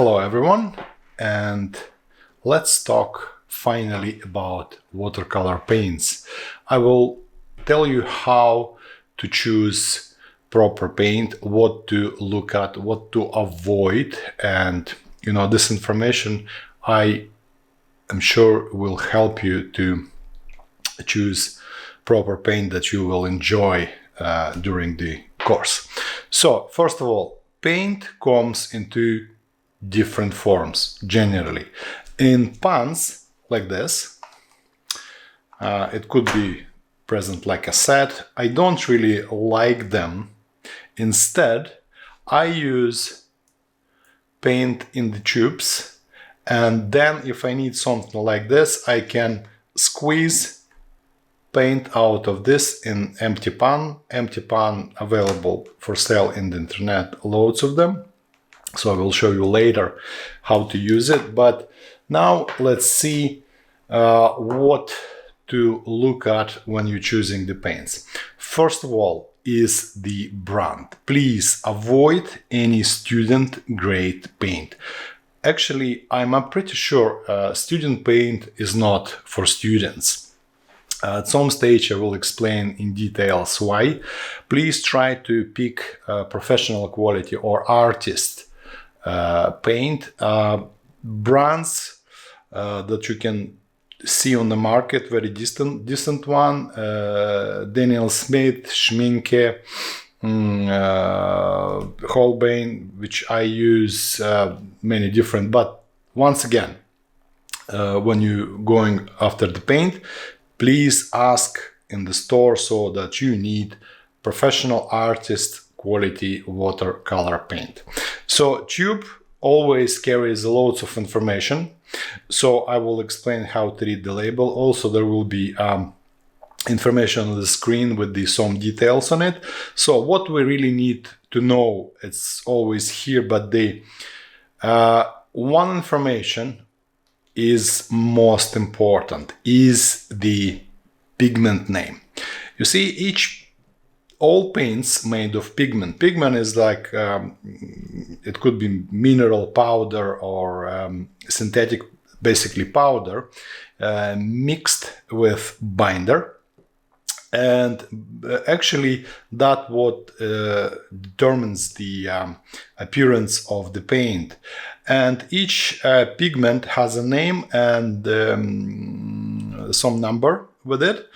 Hello everyone, and let's talk finally about watercolor paints. I will tell you how to choose proper paint, what to look at, what to avoid, and this information I am sure will help you to choose proper paint that you will enjoy during the course. So first of all, paint comes in two different forms generally. In pans like this, it could be present like a set. I don't really like them. Instead, I use paint in the tubes, and then if I need something like this, I can squeeze paint out of this in empty pan available for sale in the internet, loads of them. So I will show you later how to use it, but now let's see what to look at when you're choosing the paints. First of all is the brand. Please avoid any student grade paint. Actually, I'm pretty sure student paint is not for students. At some stage I will explain in details why. Please try to pick professional quality or artist paint. Brands that you can see on the market, very distant one, Daniel Smith, Schminke, Holbein, which I use many different, but once again, when you're going after the paint, please ask in the store so that you need professional artist quality watercolor paint. So tube always carries loads of information, so I will explain how to read the label. Also there will be information on the screen with some details on it. So what we really need to know, it's always here, but the one information is most important, is the pigment name. You see, all paints made of pigment. Pigment is like, it could be mineral powder or synthetic, basically powder, mixed with binder. And actually that what determines the appearance of the paint. And each pigment has a name and some number with it.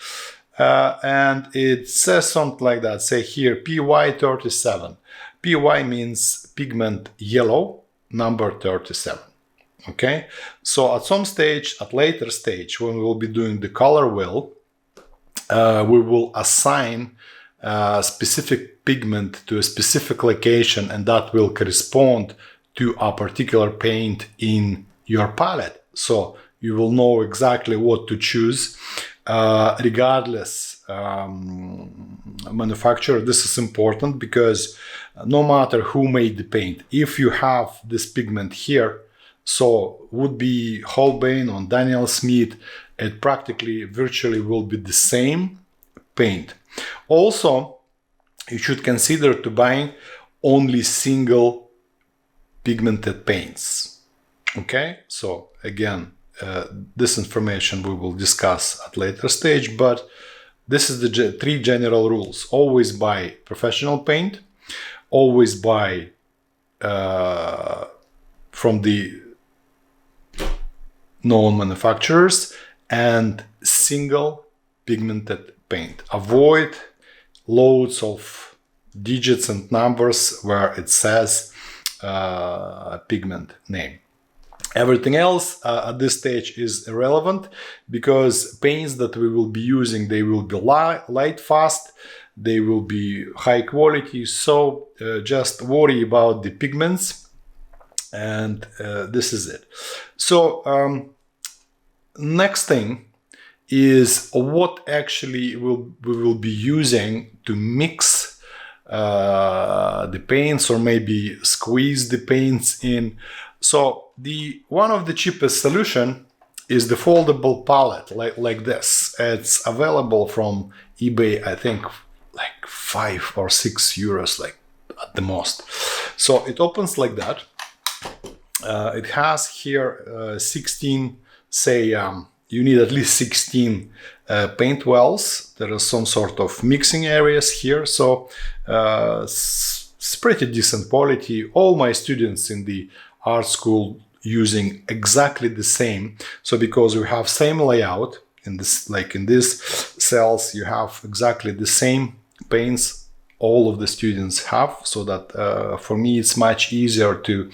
And it says something like that. Say here PY37. PY means pigment yellow, number 37. Okay, so at some stage, at later stage, when we will be doing the color wheel, we will assign a specific pigment to a specific location, and that will correspond to a particular paint in your palette. So you will know exactly what to choose. Regardless manufacturer, this is important because no matter who made the paint, if you have this pigment here, so would be Holbein or Daniel Smith, it practically virtually will be the same paint. Also, you should consider to buying only single pigmented paints. Okay, so again, this information we will discuss at later stage, but this is the three general rules. Always buy professional paint, always buy from the known manufacturers, and single pigmented paint. Avoid loads of digits and numbers where it says pigment name. Everything else at this stage is irrelevant, because paints that we will be using, they will be light fast, they will be high quality, so just worry about the pigments, and this is it. So next thing is what actually we will be using to mix the paints, or maybe squeeze the paints in. So one of the cheapest solution is the foldable pallet like this. It's available from eBay, I think like 5 or 6 euros, like at the most. So it opens like that. it has here 16, say you need at least 16 paint wells. There is some sort of mixing areas here, so it's pretty decent quality. All my students in the art school using exactly the same. So because we have same layout in this, like in these cells, you have exactly the same paints all of the students have. So that for me it's much easier to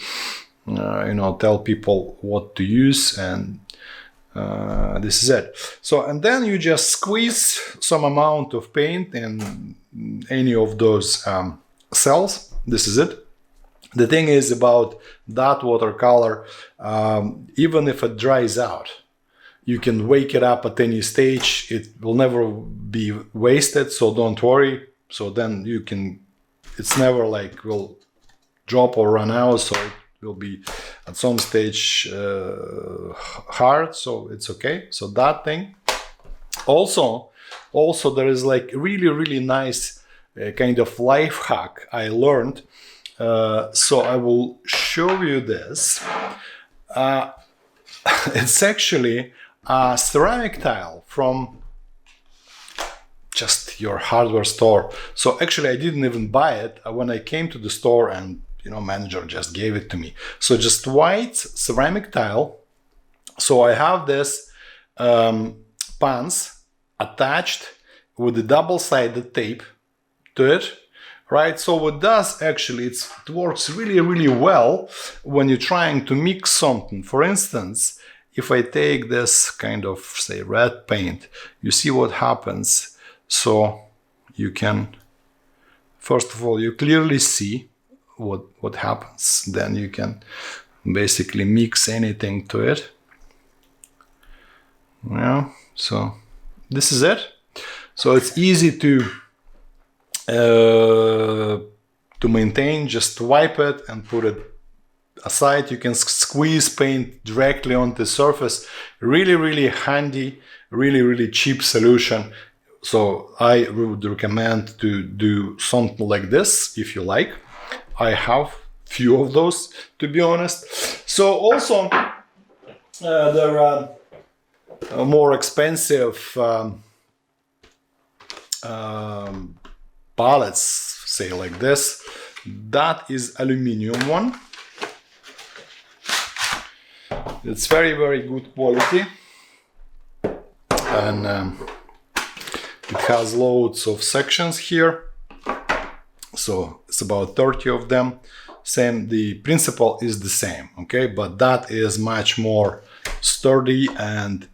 tell people what to use, and this is it. So, and then you just squeeze some amount of paint in any of those cells. This is it. The thing is about that watercolor, even if it dries out, you can wake it up at any stage. It will never be wasted, so don't worry. So then you can, it's never like will drop or run out, so it will be at some stage hard, so it's okay. So that thing. Also there is like really nice kind of life hack I learned. So I will show you this. It's actually a ceramic tile from just your hardware store. So actually I didn't even buy it when I came to the store, and manager just gave it to me. So just white ceramic tile. So I have this pans attached with the double-sided tape to it, right? So what does actually, it works really well when you're trying to mix something. For instance, if I take this kind of, say, red paint, you see what happens. So you can, first of all, you clearly see what happens. Then you can basically mix anything to it. Yeah, so this is it. So it's easy to maintain. Just wipe it and put it aside. You can squeeze paint directly on the surface. Really handy, really cheap solution. So I would recommend to do something like this if you like. I have few of those, to be honest. So also there are more expensive pallets, say like this. That is aluminum one. It's very good quality, and it has loads of sections here. So it's about 30 of them. Same, the principle is the same, okay? But that is much more sturdy and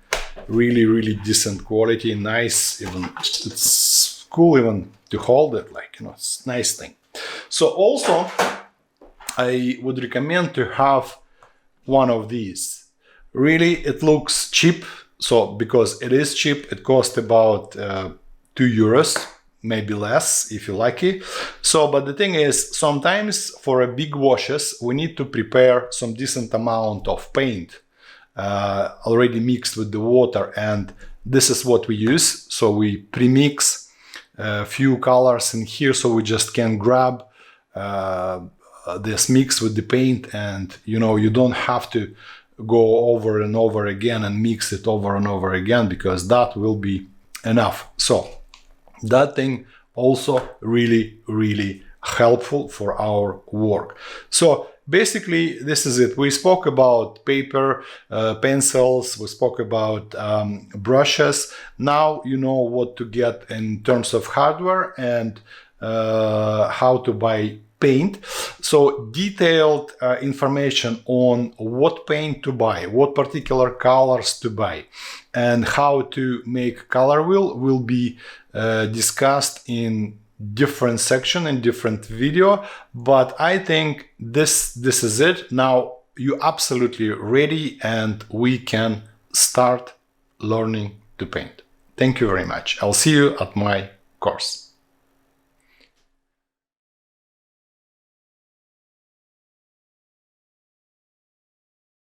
really decent quality. Nice, even it's cool even to hold it, like, it's a nice thing. So also I would recommend to have one of these. Really, it looks cheap. So because it is cheap, it costs about 2 euros, maybe less if you're lucky. So, but the thing is, sometimes for a big washes, we need to prepare some decent amount of paint already mixed with the water, and this is what we use. So we pre-mix a few colors in here, so we just can grab this mix with the paint, and you don't have to go over and over again and mix it over and over again, because that will be enough. So that thing also really helpful for our work. So basically this is it. We spoke about paper, pencils, we spoke about brushes. Now you know what to get in terms of hardware and how to buy paint. So detailed information on what paint to buy, what particular colors to buy, and how to make color wheel will be discussed in different section and different video. But I think this is it. Now you're absolutely ready, and we can start learning to paint. Thank you very much. I'll see you at my course.